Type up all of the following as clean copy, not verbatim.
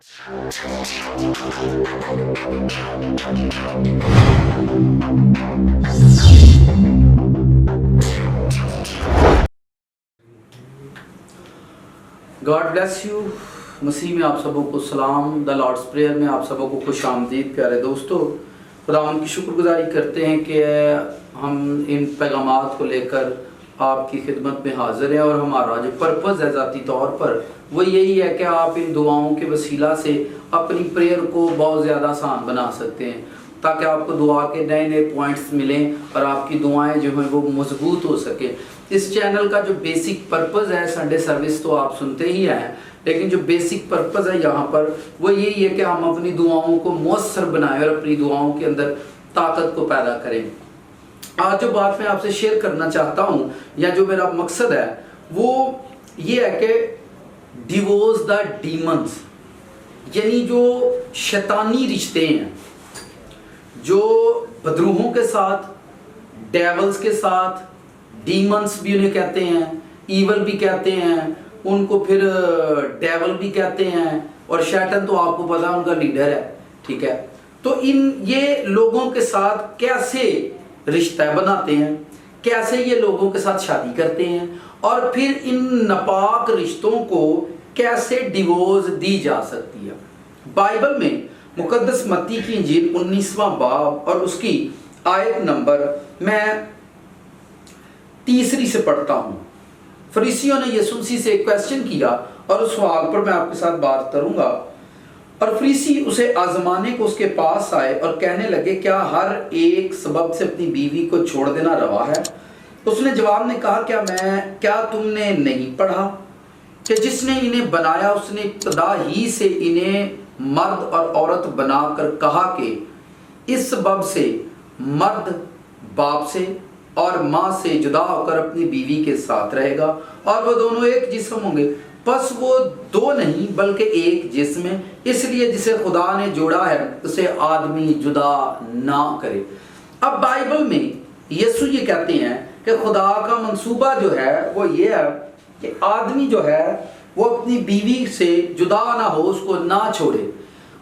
God bless you. मसीह में आप सबों को सलाम। द लॉर्ड्स प्रेयर में आप सबों को खुश आमदीद। प्यारे दोस्तों, खुदावंद की शुक्रगुजारी करते हैं कि हम इन पैगामात को लेकर आपकी खिदमत में हाजिर हैं, और हमारा जो पर्पज़ है ज़ाती तौर पर वो यही है कि आप इन दुआओं के वसीला से अपनी प्रेयर को बहुत ज़्यादा आसान बना सकते हैं, ताकि आपको दुआ के नए नए पॉइंट्स मिलें और आपकी दुआएं जो हैं वो मजबूत हो सके। इस चैनल का जो बेसिक पर्पज़ है, संडे सर्विस तो आप सुनते ही हैं, लेकिन जो बेसिक पर्पज़ है यहाँ पर वो यही है कि हम अपनी दुआओं को मौसर बनाएं और अपनी दुआओं के अंदर ताकत को पैदा करें। आज जो बात मैं आपसे शेयर करना चाहता हूँ, या जो मेरा मकसद है, वो ये है कि डिवोर्स द डीमंस, यानी जो शैतानी रिश्ते हैं, जो बदरूहों के साथ, डेवल्स के साथ, डीमंस भी उन्हें कहते हैं, ईवल भी कहते हैं, उनको फिर डेवल भी कहते हैं, और शैतान तो आपको पता है उनका लीडर है, ठीक है। तो ये लोगों के साथ कैसे रिश्ता बनाते हैं, कैसे ये लोगों के साथ शादी करते हैं, और फिर इन नापाक रिश्तों को कैसे डिवोर्स दी जा सकती है। बाइबल में मुकद्दस मत्ती की इंजील 19वां बाब और उसकी आयत नंबर मैं 3 से पढ़ता हूँ। फरीसियों ने यीशु मसीह से एक क्वेश्चन किया, और उस सवाल पर मैं आपके साथ बात करूंगा। और फरीसी उसे आजमाने को उसके पास आए और कहने लगे, क्या हर एक सबब से अपनी बीवी को छोड़ देना रवा है? उसने जवाब में कहा, क्या तुमने नहीं पढ़ा कि जिसने इन्हें बनाया उसने इब्तदा ही से इन्हें मर्द और औरत बनाकर कहा कि इस सबब से मर्द बाप से और माँ से जुदा होकर अपनी बीवी के साथ रहेगा और वो दोनों एक जिस्म होंगे। बस वो दो नहीं बल्कि एक जिस्म है। इसलिए जिसे खुदा ने जोड़ा है उसे आदमी जुदा ना करे। अब बाइबल में यीशु ये कहते हैं कि खुदा का मंसूबा जो है वो ये है कि आदमी जो है वो अपनी बीवी से जुदा ना हो, उसको ना छोड़े।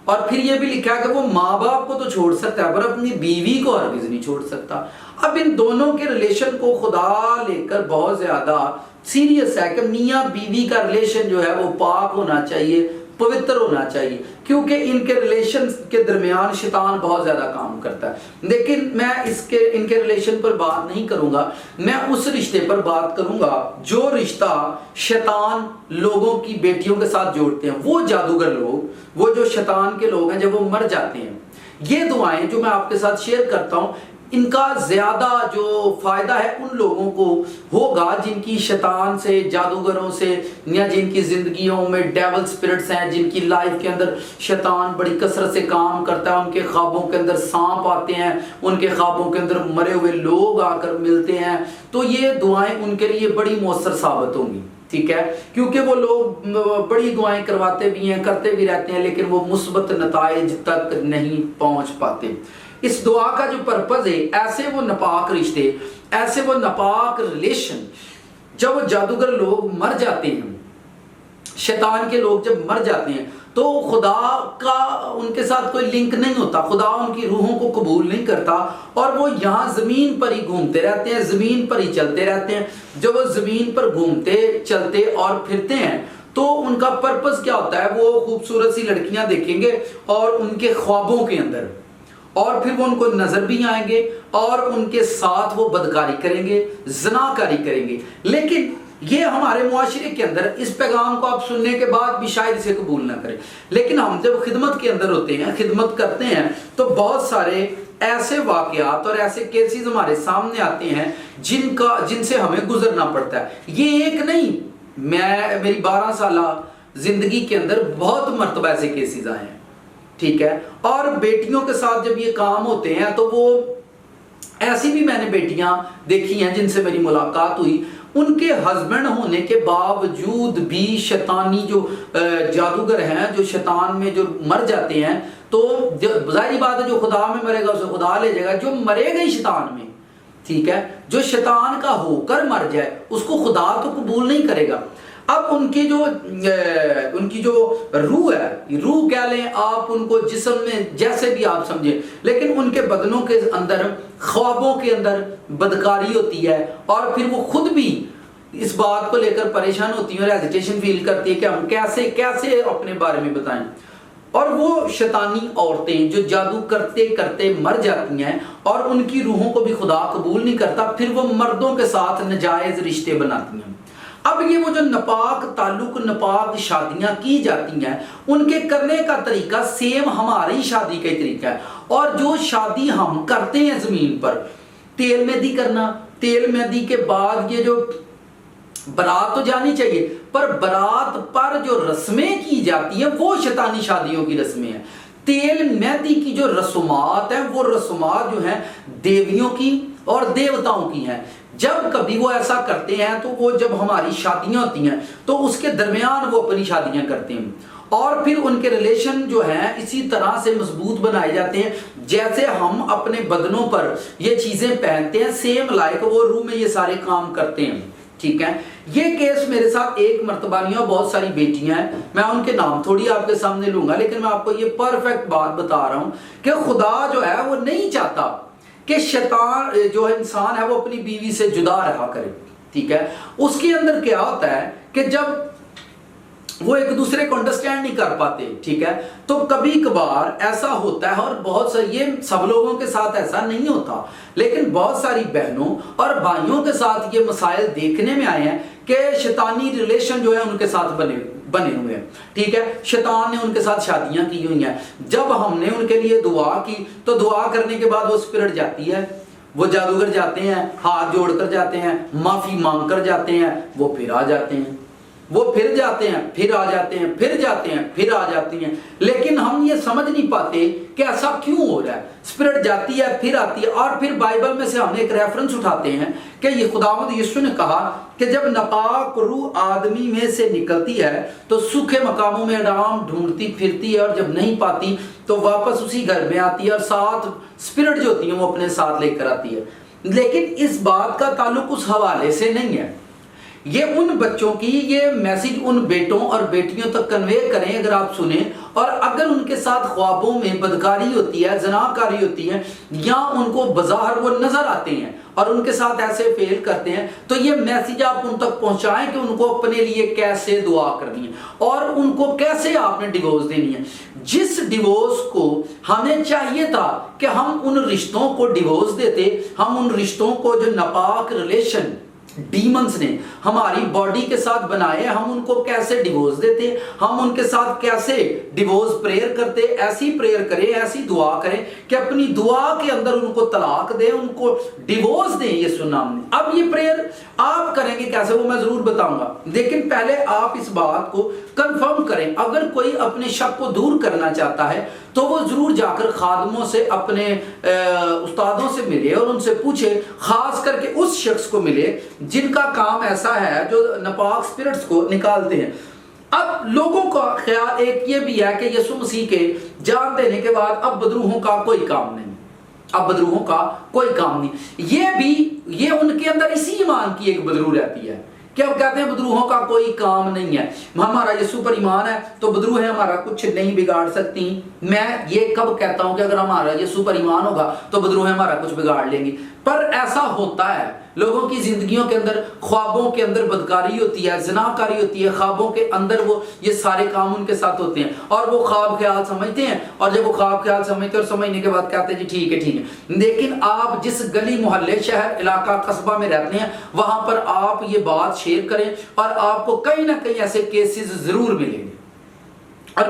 और फिर ये भी लिखा है कि वो माँ बाप को तो छोड़ सकता है पर अपनी बीवी को हरगिज नहीं छोड़ सकता। अब इन दोनों के रिलेशन को खुदा लेकर बहुत ज्यादा सीरियस है कि मियाँ बीवी का रिलेशन जो है वो पाक होना चाहिए, पवित्र होना चाहिए, क्योंकि इनके रिलेशन के दरमियान शैतान बहुत ज्यादा काम करता है। लेकिन मैं इनके रिलेशन पर बात नहीं करूंगा, मैं उस रिश्ते पर बात करूंगा जो रिश्ता शैतान लोगों की बेटियों के साथ जोड़ते हैं। वो जादूगर लोग, वो जो शैतान के लोग हैं, जब वो मर जाते हैं, ये दुआएं जो मैं आपके साथ शेयर करता हूं, इनका ज्यादा जो फायदा है उन लोगों को होगा जिनकी शैतान से, जादूगरों से, या जिनकी जिंदगियों में डेविल स्पिरिट्स हैं, जिनकी लाइफ के अंदर शैतान बड़ी कसरत से काम करता है। उनके ख्वाबों के अंदर सांप आते हैं, उनके ख्वाबों के अंदर मरे हुए लोग आकर मिलते हैं। तो ये दुआएं उनके लिए बड़ी मौसर साबित होंगी, ठीक है, क्योंकि वो लोग बड़ी दुआएं करवाते भी हैं, करते भी रहते हैं, लेकिन वो मुस्बत नताइज तक नहीं पहुंच पाते। इस दुआ का जो पर्पज है, ऐसे वो नापाक रिश्ते, ऐसे वो नापाक रिलेशन, जब वो जादूगर लोग मर जाते हैं, शैतान के लोग जब मर जाते हैं, तो खुदा का उनके साथ कोई लिंक नहीं होता। खुदा उनकी रूहों को कबूल नहीं करता और वो यहाँ जमीन पर ही घूमते रहते हैं, जमीन पर ही चलते रहते हैं। जब वो जमीन पर घूमते, चलते और फिरते हैं तो उनका पर्पस क्या होता है? वो खूबसूरत सी लड़कियां देखेंगे और उनके ख्वाबों के अंदर, और फिर वो उनको नजर भी आएंगे और उनके साथ वो बदकारी करेंगे, ज़नाकारी करेंगे। लेकिन ये हमारे मुआशरे के अंदर, इस पैगाम को आप सुनने के बाद भी शायद इसे कबूल ना करें, लेकिन हम जब खिदमत के अंदर होते हैं, खिदमत करते हैं, तो बहुत सारे ऐसे वाकयात और ऐसे केसेस हमारे सामने आते हैं जिनसे हमें गुजरना पड़ता है। ये एक नहीं, मेरी 12 साल जिंदगी के अंदर बहुत मर्तबा ऐसे केसेस आए हैं, ठीक है। और बेटियों के साथ जब ये काम होते हैं तो वो ऐसी भी मैंने बेटियां देखी हैं जिनसे मेरी मुलाकात हुई, उनके हस्बैंड होने के बावजूद भी शैतानी जो जादूगर हैं, जो शैतान में जो मर जाते हैं, तो जाहिर बात है जो खुदा में मरेगा उसे खुदा ले जाएगा, जो मरेगा ही शैतान में, ठीक है, जो शैतान का होकर मर जाए उसको खुदा तो कबूल नहीं करेगा। اب ان کی جو روح ہے، روح کہہ لیں آپ ان کو، جسم میں جیسے بھی آپ سمجھیں، لیکن ان کے بدنوں کے اندر، خوابوں کے اندر بدکاری ہوتی ہے، اور پھر وہ خود بھی اس بات کو لے کر پریشان ہوتی ہیں اور ہیزیٹیشن فیل کرتی ہے کہ ہم کیسے اپنے بارے میں بتائیں۔ اور وہ شیطانی عورتیں جو جادو کرتے کرتے مر جاتی ہیں اور ان کی روحوں کو بھی خدا قبول نہیں کرتا، پھر وہ مردوں کے ساتھ ناجائز رشتے بناتی ہیں۔ اب یہ وہ جو ناپاک تعلق، ناپاک شادیاں کی جاتی ہیں، ان کے کرنے کا طریقہ سیم ہماری شادی کا ہی طریقہ ہے۔ اور جو شادی ہم کرتے ہیں زمین پر، تیل مہندی کرنا، تیل مہندی کے بعد یہ جو برات تو جانی چاہیے، پر برات پر جو رسمیں کی جاتی ہیں وہ شیطانی شادیوں کی رسمیں ہیں۔ تیل مہندی کی جو رسومات ہیں، وہ رسومات جو ہیں دیویوں کی اور دیوتاؤں کی ہیں۔ جب کبھی وہ ایسا کرتے ہیں تو وہ جب ہماری شادیاں ہوتی ہیں تو اس کے درمیان وہ اپنی شادیاں کرتے ہیں، اور پھر ان کے ریلیشن جو ہیں اسی طرح سے مضبوط بنائے جاتے ہیں جیسے ہم اپنے بدنوں پر یہ چیزیں پہنتے ہیں، سیم لائک وہ روح میں یہ سارے کام کرتے ہیں۔ ٹھیک ہے، یہ کیس میرے ساتھ ایک مرتبہ نہیں، بہت ساری بیٹیاں ہیں، میں ان کے نام تھوڑی آپ کے سامنے لوں گا، لیکن میں آپ کو یہ پرفیکٹ بات بتا رہا ہوں کہ خدا جو ہے وہ نہیں چاہتا کہ شیطان جو انسان ہے وہ اپنی بیوی سے جدا رہا کرے۔ ٹھیک ہے، اس کے اندر کیا ہوتا ہے کہ جب وہ ایک دوسرے کو انڈرسٹینڈ نہیں کر پاتے، ٹھیک ہے، تو کبھی کبھار ایسا ہوتا ہے، اور بہت ساری، یہ سب لوگوں کے ساتھ ایسا نہیں ہوتا، لیکن بہت ساری بہنوں اور بھائیوں کے ساتھ یہ مسائل دیکھنے میں آئے ہیں کہ شیطانی ریلیشن جو ہے ان کے ساتھ بنے ہوئے ہیں۔ ٹھیک ہے، شیطان نے ان کے ساتھ شادیاں کی ہوئی ہیں۔ جب ہم نے ان کے لیے دعا کی تو دعا کرنے کے بعد وہ اسپرٹ جاتی ہے، وہ جادوگر جاتے ہیں، ہاتھ جوڑ کر جاتے ہیں، معافی مانگ کر جاتے ہیں، وہ پھر آ جاتے ہیں، وہ پھر جاتے ہیں، پھر آ جاتے ہیں، پھر جاتے ہیں، پھر آ جاتی ہیں۔ لیکن ہم یہ سمجھ نہیں پاتے کہ ایسا کیوں ہو رہا ہے۔ اسپرٹ جاتی ہے، پھر آتی ہے، اور پھر بائبل میں سے ہم نے ایک ریفرنس اٹھاتے ہیں کہ یہ خداوند یسوع نے کہا کہ جب ناپاک روح آدمی میں سے نکلتی ہے تو سوکھے مقاموں میں آرام ڈھونڈتی پھرتی ہے، اور جب نہیں پاتی تو واپس اسی گھر میں آتی ہے، اور ساتھ اسپرٹ جو ہوتی ہیں وہ اپنے ساتھ لے کر آتی ہے۔ لیکن اس بات کا تعلق اس حوالے سے نہیں ہے۔ یہ ان بچوں کی، یہ میسیج ان بیٹوں اور بیٹیوں تک کنوے کریں اگر آپ سنیں، اور اگر ان کے ساتھ خوابوں میں بدکاری ہوتی ہے، زناکاری ہوتی ہے، یا ان کو بظاہر وہ نظر آتے ہیں اور ان کے ساتھ ایسے فیل کرتے ہیں، تو یہ میسیج آپ ان تک پہنچائیں کہ ان کو اپنے لیے کیسے دعا کرنی ہے اور ان کو کیسے آپ نے ڈیورس دینی ہے۔ جس ڈیورس کو ہمیں چاہیے تھا کہ ہم ان رشتوں کو ڈیورس دیتے، ہم ان رشتوں کو جو ناپاک ریلیشن ڈیمنز نے ہماری باڈی کے ساتھ بنائے، ہم ان کو کیسے ڈیورس دیتے، ہم ان کے ساتھ کیسے ڈیورس پریئر کرتے، ایسی پریئر کریں، ایسی دعا کریں کہ اپنی دعا کے اندر ان کو طلاق دیں، ان کو ڈیورس دیں یسوع نام میں۔ اب یہ پریئر آپ کریں گے کیسے وہ میں ضرور بتاؤں گا، لیکن پہلے آپ اس بات کو کنفرم کریں۔ اگر کوئی اپنے شک کو دور کرنا چاہتا ہے تو وہ ضرور جا کر خادموں سے، اپنے استادوں سے ملے اور ان سے پوچھے، خاص کر کے اس شخص کو ملے جن کا کام ایسا ہے جو ناپاک اسپرٹس کو نکالتے ہیں۔ اب لوگوں کا خیال ایک یہ بھی ہے کہ یسوع مسیح کے جان دینے کے بعد اب بدروحوں کا کوئی کام نہیں، اب بدروحوں کا کوئی کام نہیں۔ یہ ان کے اندر اسی ایمان کی ایک بدروح رہتی ہے کہ اب کہتے ہیں بدروحوں کا کوئی کام نہیں ہے، ہمارا یسوع پر ایمان ہے تو بدروح ہمارا کچھ نہیں بگاڑ سکتی۔ میں یہ کب کہتا ہوں کہ اگر ہمارا یسوع پر ایمان ہوگا تو بدروح ہمارا کچھ بگاڑ لیں گی؟ پر ایسا ہوتا ہے، لوگوں کی زندگیوں کے اندر خوابوں کے اندر بدکاری ہوتی ہے، زناکاری ہوتی ہے، خوابوں کے اندر وہ یہ سارے کام ان کے ساتھ ہوتے ہیں، اور وہ خواب خیال سمجھتے ہیں، اور جب وہ خواب خیال سمجھتے ہیں اور سمجھنے کے بعد کہتے ہیں جی ٹھیک ہے ٹھیک ہے۔ لیکن آپ جس گلی محلے شہر علاقہ قصبہ میں رہتے ہیں وہاں پر آپ یہ بات شیئر کریں اور آپ کو کہیں نہ کہیں ایسے کیسز ضرور ملیں گے۔ اور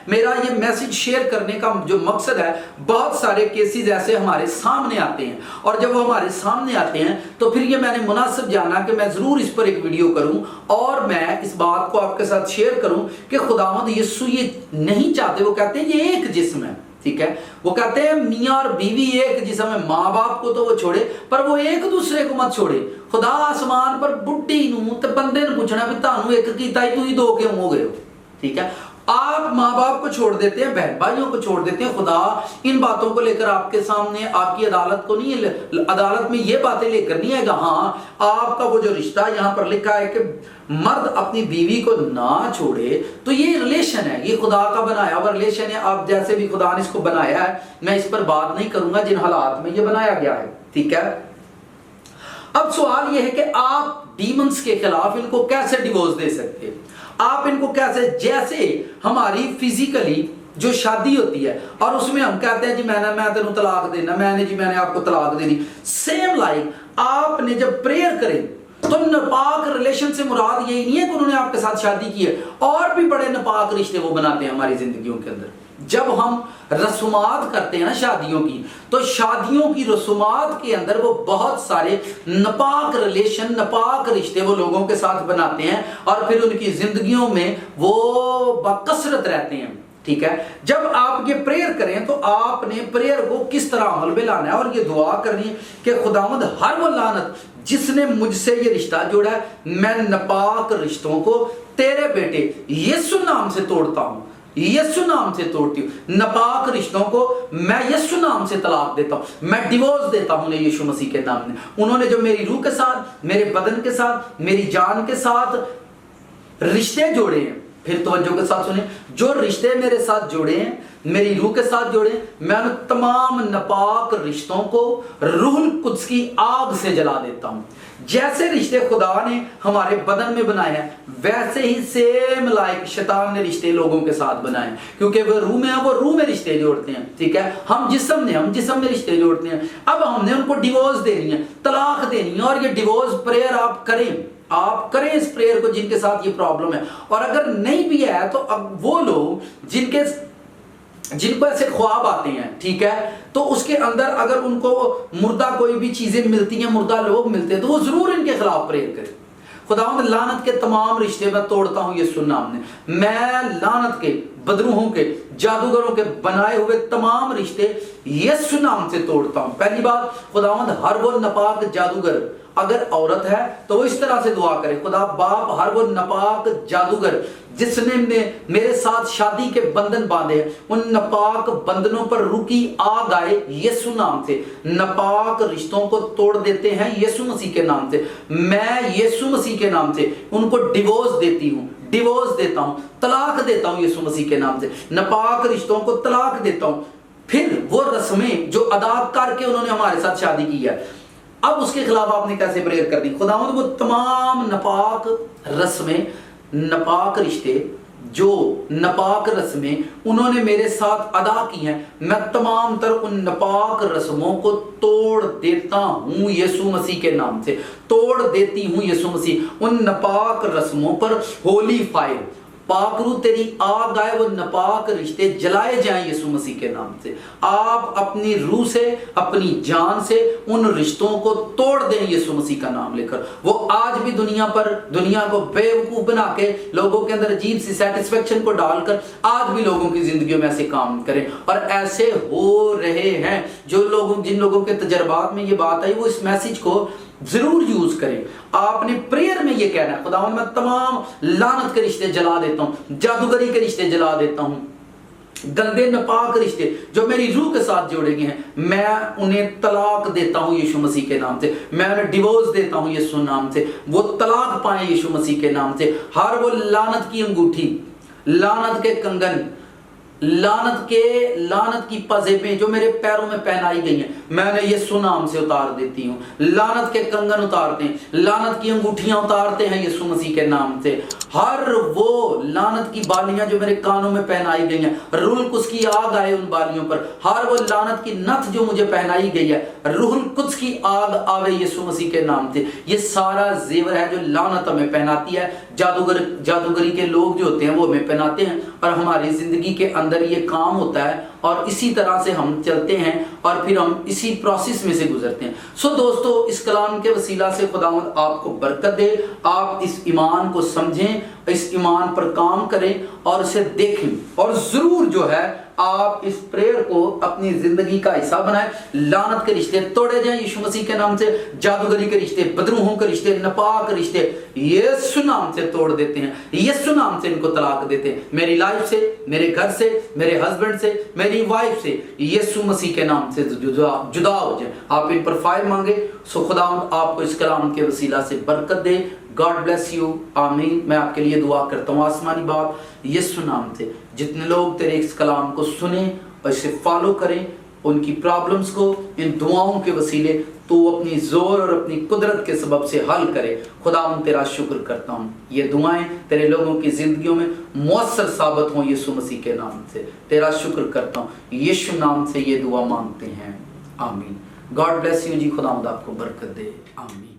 میرا یہ میسج شیئر کرنے کا جو مقصد ہے، بہت سارے کیسز ایسے ہمارے سامنے آتے ہیں، اور جب وہ ہمارے سامنے آتے ہیں تو پھر یہ میں نے مناسب جانا کہ میں ضرور اس پر ایک ویڈیو کروں اور میں اس بات کو آپ کے ساتھ شیئر کروں کہ خداوند یسوع یہ نہیں چاہتے، وہ کہتے ہیں یہ ایک جسم ہے، ٹھیک ہے، وہ کہتے ہیں میاں اور بیوی ایک جسم ہے، ماں باپ کو تو وہ چھوڑے پر وہ ایک دوسرے کو مت چھوڑے۔ خدا آسمان پر بڈھی نوں تے بندے نوں پوچھنا بھی تانوں ایک کیتا ہی تو ہی دو کیوں ہو گئے ہو، ٹھیک ہے۔ आप माँ बाप को छोड़ देते हैं, बहन भाइयों को छोड़ देते हैं, खुदा इन बातों को लेकर आपके सामने आपकी अदालत को नहीं, अदालत में ये बातें लेकर नहीं आएगा। हाँ, आपका वो जो रिश्ता यहाँ पर लिखा है कि मर्द अपनी बीवी को ना छोड़े, तो ये रिलेशन है, ये खुदा का बनाया हुआ रिलेशन है। आप जैसे भी खुदा ने इसको बनाया है, मैं इस पर बात नहीं करूंगा जिन हालात में ये बनाया गया है, ठीक है। अब सवाल ये है कि आप डीमंस के खिलाफ इनको कैसे डिवोर्स दे सकते हैं? आप इनको कैसे, जैसे हमारी फिजिकली जो शादी होती है और उसमें हम कहते हैं जी मैं तेनू तलाक देना, मैंने आपको तलाक दे दी, सेम लाइक आपने जब प्रेयर करें तो नापाक रिलेशन से मुराद यही नहीं है कि उन्होंने आपके साथ शादी की है, और भी बड़े नापाक रिश्ते वो बनाते हैं हमारी जिंदगियों के अंदर। जब हम रसूमात करते हैं ना शादियों की, तो शादियों की रसूमात के अंदर वो बहुत सारे नापाक रिलेशन, नापाक रिश्ते वो लोगों के साथ बनाते हैं और फिर उनकी जिंदगियों में वो बकसरत रहते हैं, ठीक है। जब आप ये प्रेयर करें तो आपने प्रेयर को किस तरह अमल में लाना है और ये दुआ करनी है कि खुदावंद हर वो लानत जिसने मुझसे ये रिश्ता जोड़ा है, मैं नापाक रिश्तों को तेरे बेटे यीशु नाम से तोड़ता हूं, यीशु नाम से तोड़ती हूं। नापाक रिश्तों को मैं यीशु नाम से तलाक देता हूं, मैं डिवोर्स देता हूं यीशु मसीह के नाम में। उन्होंने जो मेरी रूह के साथ, मेरे बदन के साथ, मेरी जान के साथ रिश्ते जोड़े हैं, फिर तवज्जो के साथ सुने, जो रिश्ते मेरे साथ जोड़े हैं, मेरी रूह के साथ जोड़े, मैं उन तमाम नापाक रिश्तों को रूहुल कुद्स की आग से जला देता हूं। जैसे रिश्ते खुदा ने हमारे बदन में बनाए हैं, वैसे ही सेम लाइक शैतान ने रिश्ते लोगों के साथ बनाए हैं, क्योंकि वो रूह में है, वो रूह में रिश्ते जोड़ते हैं, ठीक है। हम जिस्म में रिश्ते जोड़ते हैं। अब हमने उनको डिवोर्स देनी है, तलाक देनी है, और ये डिवोर्स प्रेयर आप करें इस प्रेयर को जिनके साथ ये प्रॉब्लम है। और अगर नहीं भी है तो अब वो लोग जिनको ऐसे ख्वाब आते हैं, ठीक है, तो उसके अंदर अगर उनको मुर्दा कोई भी चीजें मिलती हैं, मुर्दा लोग मिलते हैं, तो वो जरूर इनके खिलाफ प्रेयर करें। खुदावंद लानत के तमाम रिश्ते मैं तोड़ता हूं यीशु नाम ने। मैं लानत के, बदरूहों के, जादूगरों के बनाए हुए तमाम रिश्ते यीशु नाम से तोड़ता हूं। पहली बात, खुदावंद हर वो नापाक जादूगर, अगर औरत है तो वो इस तरह से दुआ करे, खुदा बाप हर वो नापाक जादूगर जिसने मेरे साथ शादी के बंधन बांधे हैं, उन नापाक बंधनों पर रुकी आग आए यीशु नाम से। नापाक रिश्तों को तोड़ देते हैं यीशु मसीह के नाम से। मैं यीशु मसीह के नाम से उनको डिवोर्स देती हूं, डिवोर्स देता हूं, तलाक देता हूं यीशु मसीह के नाम से। नापाक रिश्तों को तलाक देता हूं। फिर वो रस्में जो अदा करके उन्होंने हमारे साथ शादी की है, अब उसके खिलाफ आपने कैसे प्रेयर करनी? खुदावंद वो तमाम नापाक रस्में, नापाक रिश्ते, जो नापाक रस्में उन्होंने मेरे साथ अदा की हैं, मैं तमाम तर उन नापाक रस्मों को तोड़ देता हूं यीशु मसीह के नाम से, तोड़ देती हूं यीशु मसीह। उन नापाक रस्मों पर होली फायर, पाकरू तेरी आग आए, वो नापाक रिश्ते जलाए जाएं यीशु मसीह के नाम से। आप अपनी रूह से, अपनी जान से उन रिश्तों को तोड़ दें यीशु मसीह का नाम लेकर। वो आज भी दुनिया को बेवकूफ बना के, लोगों के अंदर अजीब सी सेटिस्फेक्शन को डालकर आज भी लोगों की जिंदगियों में ऐसे काम करें, और ऐसे हो रहे हैं। जिन लोगों के तजर्बात में ये बात आई, वो इस मैसेज को जरूर यूज करें। आपने प्रेयर में ये कहना है, खुदावंद मैं तमाम लानत के रिश्ते जला देता हूं, जादूगरी के रिश्ते जला देता हूं, गंदे नापाक रिश्ते जो मेरी रूह के साथ जोड़े गए हैं, मैं उन्हें तलाक देता हूं यीशु मसीह के नाम से। मैं उन्हें डिवोर्स देता हूं यीशु नाम से। वो तलाक पाए यीशु मसीह के नाम से। हर वो लानत की अंगूठी, लानत के कंगन, लानत की पजेबें जो मेरे पैरों में पहनाई गई हैं, मैंने यीशु नाम से उतार देती हूँ। लानत के कंगन उतारते हैं, लानत की अंगूठियां उतारते हैं यीशु मसीह के नाम से। हर वो लानत की बालियां जो मेरे कानों में पहनाई गई हैं, रूहुल कुद्स की आग आए उन बालियों पर। हर वो लानत की नथ जो मुझे पहनाई गई है, रूहुल कुद्स की आग आवे यीशु मसीह के नाम से। ये सारा जेवर है जो लानत हमें पहनाती है, जादूगरी के लोग जो होते हैं वो हमें पहनाते हैं, और हमारी जिंदगी के अंदर ये काम होता है, और इसी तरह से हम चलते हैं, और फिर हम इसी प्रोसेस में से गुजरते हैं। सो दोस्तों, इस कलाम के वसीला से खुदावंद आपको बरकत दे। आप इस ईमान को समझें, इस ईमान पर काम करें और इसे देखें, और जरूर जो है आप इस प्रेयर को अपनी जिंदगी का हिस्सा बनाएं। लानत के रिश्ते तोड़े जाएं यीशु मसीह के नाम से। जादूगरी के रिश्ते, बदरूहों के रिश्ते, नापाक रिश्ते यीशु नाम से तोड़ देते हैं, यीशु नाम से इनको तलाक देते हैं, मेरी लाइफ से, मेरे घर से, मेरे हस्बैंड से, मेरी वाइफ से यीशु मसीह के नाम से जुदा हो जाए। आप इन पर फायर मांगे, सो खुदा आपको इस कलाम के वसीला से बरकत दे। गॉड ब्लेस यू, आमीन। मैं आपके लिए दुआ करता हूँ आसमानी बाप, यीशु नाम से जितने लोग तेरे इस कलाम को सुने और इसे फॉलो करें, उनकी प्रॉब्लम्स को इन दुआओं के वसीले तू अपनी जोर और अपनी कुदरत के सबब से हल करे। खुदा तेरा शुक्र करता हूँ, ये दुआएं तेरे लोगों की जिंदगियों में मौसर साबित हों यीशु मसीह के नाम से। तेरा शुक्र करता हूँ, यीशु नाम से ये दुआ मांगते हैं, आमीन। गॉड ब्लेस यू जी, खुदा आपको बरकत दे, आमीन।